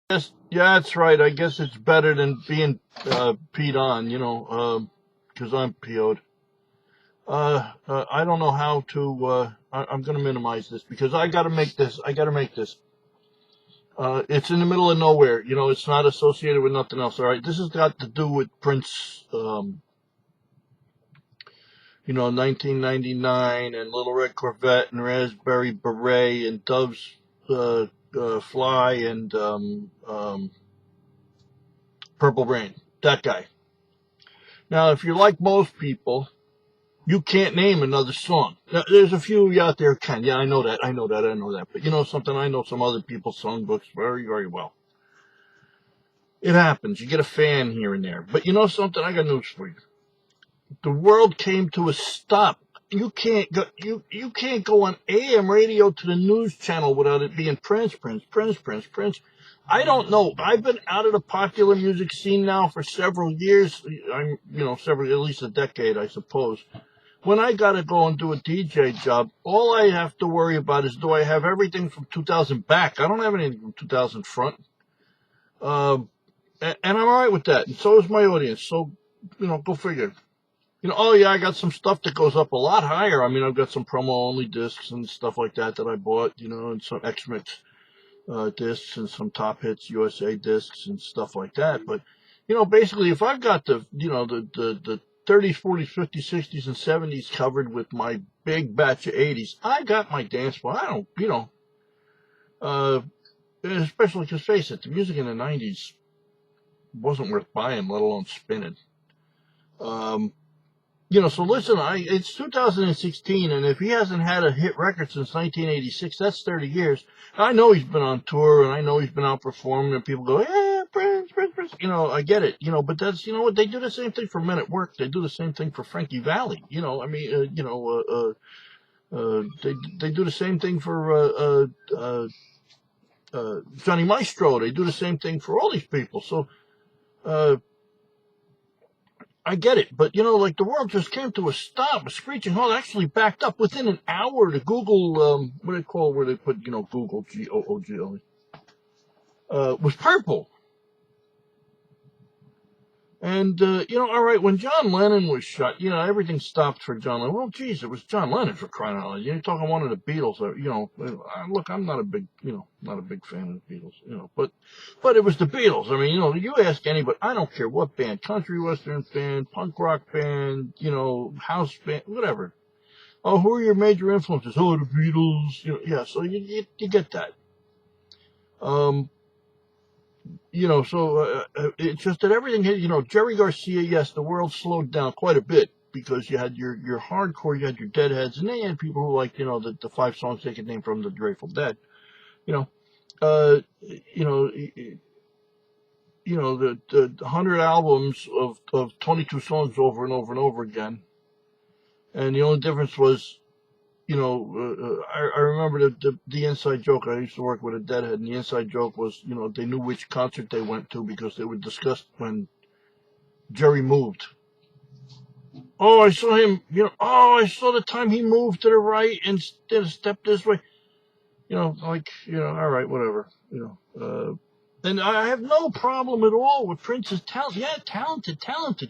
Yes, yeah, that's right. I guess it's better than being peed on, because I'm PO'd. I don't know how to. I'm going to minimize this because I got to make this. I got to make this. It's in the middle of nowhere. It's not associated with nothing else. All right. This has got to do with Prince. 1999 and Little Red Corvette and Raspberry Beret and Doves Fly and Purple Rain. That guy. Now, if you're like most people, you can't name another song. Now, there's a few out there can. Yeah, I know that. I know that. I know that. But you know something? I know some other people's songbooks very, very well. It happens. You get a fan here and there. But you know something? I got news for you. The world came to a stop. You can't go on AM radio to the news channel without it being Prince, Prince, Prince, Prince, Prince. I don't know. I've been out of the popular music scene now for several years. Several, at least a decade, I suppose. When I gotta go and do a DJ job, all I have to worry about is, do I have everything from 2000 back? I don't have anything from 2000 front. And I'm all right with that. And so is my audience. So, go figure. Oh yeah, I got some stuff that goes up a lot higher. I mean, I've got some promo only discs and stuff like that I bought, and some X-Mix discs and some Top Hits USA discs and stuff like that. But, basically if I've got the 30s, 40s, 50s, 60s, and 70s covered with my big batch of 80s, I got my dance floor. I don't, uh, especially because face it, the music in the 90s wasn't worth buying, let alone spinning. So listen, it's 2016, and if he hasn't had a hit record since 1986, that's 30 years. I know he's been on tour, and I know he's been out performing, and people go, yeah, Prince, Prince, Prince. I get it, but that's, what, they do the same thing for Men at Work. They do the same thing for Frankie Valli. They do the same thing for Johnny Maestro. They do the same thing for all these people. So, I get it, but like the world just came to a stop, a screeching halt, actually backed up within an hour to Google, what do they call where they put, Google, Google, was purple. And, all right, when John Lennon was shot, everything stopped for John Lennon. Well, geez, it was John Lennon for crying out loud. You're talking one of the Beatles. Look, I'm not a big, not a big fan of the Beatles, but it was the Beatles. I mean, you ask anybody, I don't care what band, country, western band, punk rock band, house band, whatever. Oh, who are your major influences? Oh, the Beatles. Yeah, so you get that. So it's just that everything had, Jerry Garcia, yes, the world slowed down quite a bit because you had your hardcore, you had your Deadheads, and then you had people who liked, the 5 songs they could name from the Grateful Dead. The 100 albums of 22 songs over and over and over again. And the only difference was, I remember the inside joke. I used to work with a Deadhead, and the inside joke was, they knew which concert they went to because they would discuss when Jerry moved. Oh, I saw him, I saw the time he moved to the right and did a step this way. All right, whatever, and I have no problem at all with Prince's talent. Yeah, talented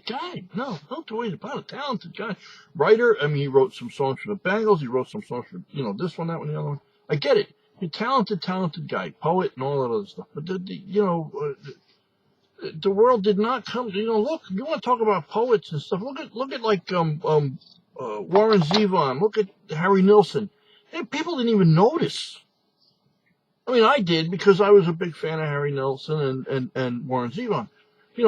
guy. No two ways about it. Talented guy. Writer, I mean, he wrote some songs for the Bangles. He wrote some songs for, this one, that one, the other one. I get it. He's a talented guy, poet and all that other stuff. But, the world did not come, look, you want to talk about poets and stuff. Look at like, Warren Zevon. Look at Harry Nilsson. And people didn't even notice. I mean, I did because I was a big fan of Harry Nilsson and Warren Zevon. We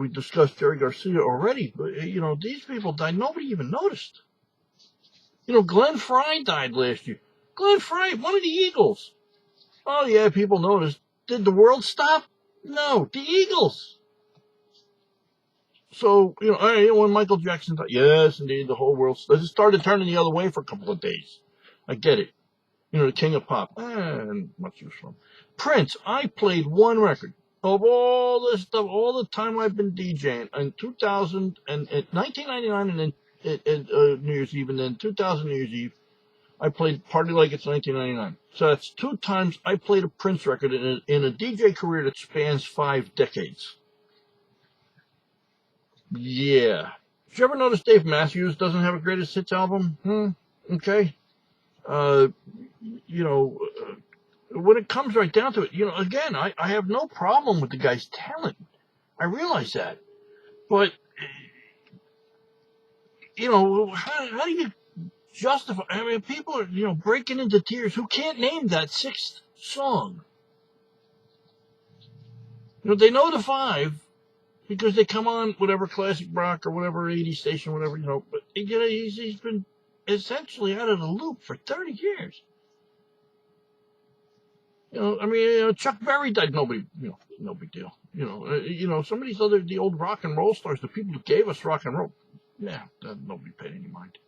discussed Jerry Garcia already, but, these people died. Nobody even noticed. Glenn Frey died last year. Glenn Frey, one of the Eagles. Oh, yeah, people noticed. Did the world stop? No, the Eagles. So, when Michael Jackson died, yes, indeed, the whole world started turning the other way for a couple of days. I get it. The king of pop. And much use for him. Prince, I played one record of all this stuff, all the time I've been DJing. In 2000 and 1999 and then New Year's Eve, and then 2000 New Year's Eve, I played Party Like It's 1999. So that's 2 times I played a Prince record in a DJ career that spans 5 decades. Yeah. Did you ever notice Dave Matthews doesn't have a greatest hits album? Okay. Uh, you know, when it comes right down to it, again, I have no problem with the guy's talent. I realize that. But, how do you justify? I mean, people are, breaking into tears who can't name that 6th song. They know the 5 because they come on whatever classic rock or whatever 80 station, whatever, but, he's been essentially out of the loop for 30 years. Chuck Berry died, no big deal. Some of these the old rock and roll stars, the people who gave us rock and roll, yeah, nobody paid any mind.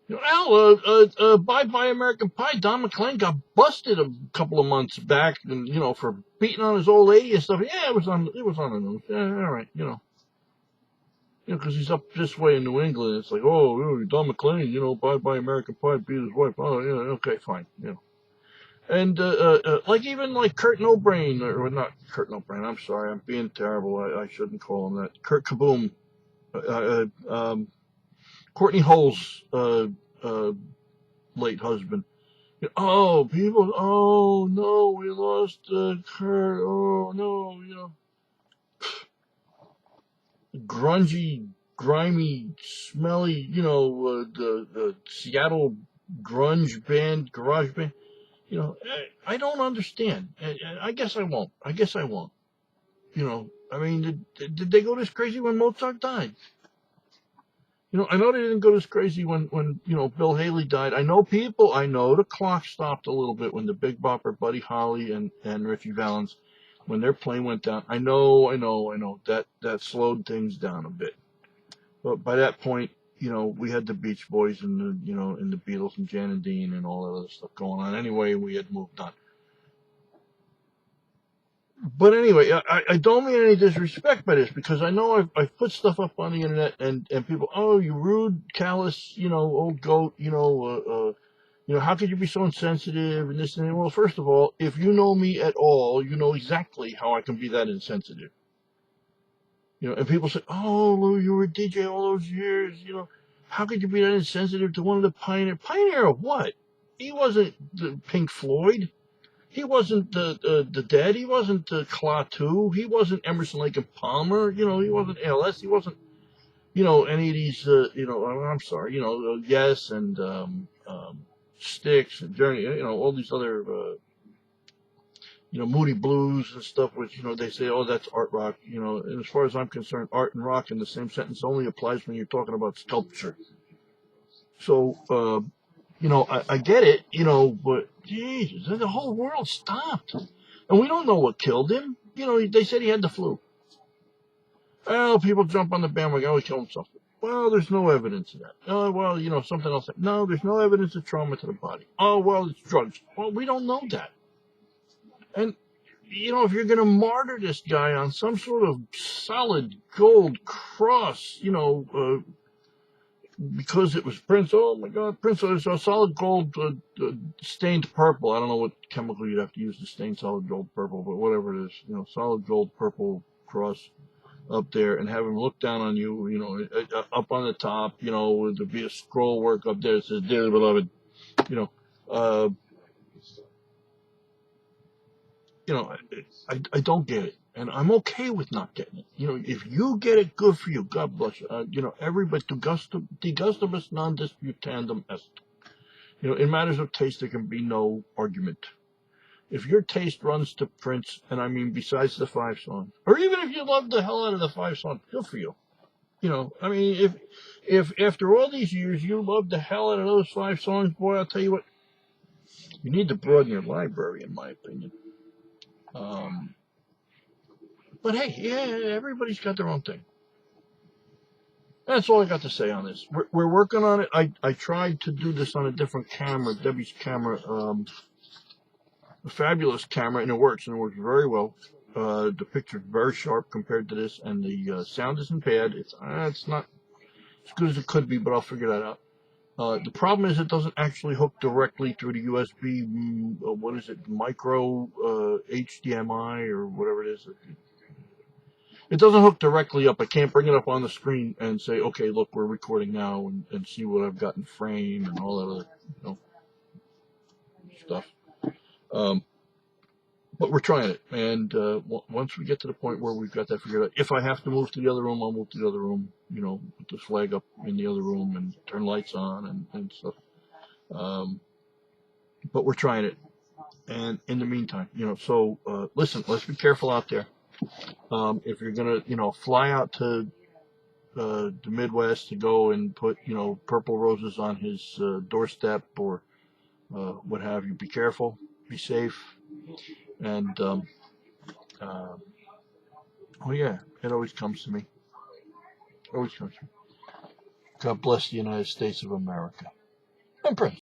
Bye Bye American Pie, Don McLean got busted a couple of months back, and for beating on his old lady and stuff. Yeah, it was on the news. Yeah, all right, because he's up this way in New England. It's like, oh, Don McLean, Bye Bye American Pie beat his wife. Oh, yeah, okay, fine, And like even like Kurt Nobrain, or not Kurt Nobrain. I'm sorry, I'm being terrible. I shouldn't call him that. Kurt Kaboom, Courtney Hull's late husband. Oh, people! Oh no, we lost Kurt. Oh no, grungy, grimy, smelly. The Seattle grunge band, garage band. I don't understand. I guess I won't. Did they go this crazy when Mozart died? I know they didn't go this crazy when Bill Haley died. I know the clock stopped a little bit when the Big Bopper, Buddy Holly, and Richie Valens, when their plane went down. I know that slowed things down a bit. But by that point, we had the Beach Boys and the Beatles and Jan and Dean and all that other stuff going on. Anyway, we had moved on. But anyway, I don't mean any disrespect by this, because I know I've put stuff up on the internet and people, oh, you rude, callous, old goat, how could you be so insensitive and this and that? Well, first of all, if you know me at all, you know exactly how I can be that insensitive. And people say, oh, Lou, you were a DJ all those years, how could you be that insensitive to one of the Pioneer of what? He wasn't the Pink Floyd. He wasn't the Dead. He wasn't the Klaatu. He wasn't Emerson, Lake and Palmer. He wasn't ALS. He wasn't, any of these, I'm sorry, Yes and Styx and Journey, all these other, Moody Blues and stuff, which, they say, oh, that's art rock. And as far as I'm concerned, art and rock in the same sentence only applies when you're talking about sculpture. So, I get it, but Jesus, the whole world stopped. And we don't know what killed him. They said he had the flu. Well, people jump on the bandwagon, oh, he killed himself. Well, there's no evidence of that. Oh, well, something else. No, there's no evidence of trauma to the body. Oh, well, it's drugs. Well, we don't know that. And, if you're going to martyr this guy on some sort of solid gold cross, because it was Prince. Oh my God, Prince is a solid gold stained purple. I don't know what chemical you'd have to use to stain solid gold purple, but whatever it is, solid gold purple cross up there, and have him look down on you, up on the top, there'd be a scroll work up there that says, "Dearly beloved," I don't get it. And I'm okay with not getting it. If you get it, good for you. God bless you. Everybody, de gustibus non disputandum est. In matters of taste, there can be no argument. If your taste runs to Prince, and I mean besides the 5 songs, or even if you love the hell out of the 5 songs, good for you. If after all these years you love the hell out of those 5 songs, boy, I'll tell you what, you need to broaden your library, in my opinion. But hey, yeah, everybody's got their own thing. That's all I got to say on this. We're working on it. I tried to do this on a different camera, Debbie's camera, a fabulous camera, and it works very well. The picture's very sharp compared to this, and the sound isn't bad. It's not as good as it could be, but I'll figure that out. The problem is it doesn't actually hook directly through the USB, what is it, micro HDMI or whatever it is. It doesn't hook directly up. I can't bring it up on the screen and say, okay, look, we're recording now, and see what I've got in frame and all that other, stuff. But we're trying it, and once we get to the point where we've got that figured out, if I have to move to the other room, I'll move to the other room, put the flag up in the other room and turn lights on and stuff. But we're trying it, and in the meantime, so listen, let's be careful out there. If you're gonna, fly out to the Midwest to go and put, purple roses on his doorstep or what have you, be careful, be safe, and oh yeah, it always comes to me. Always comes to me. God bless the United States of America. And Prince.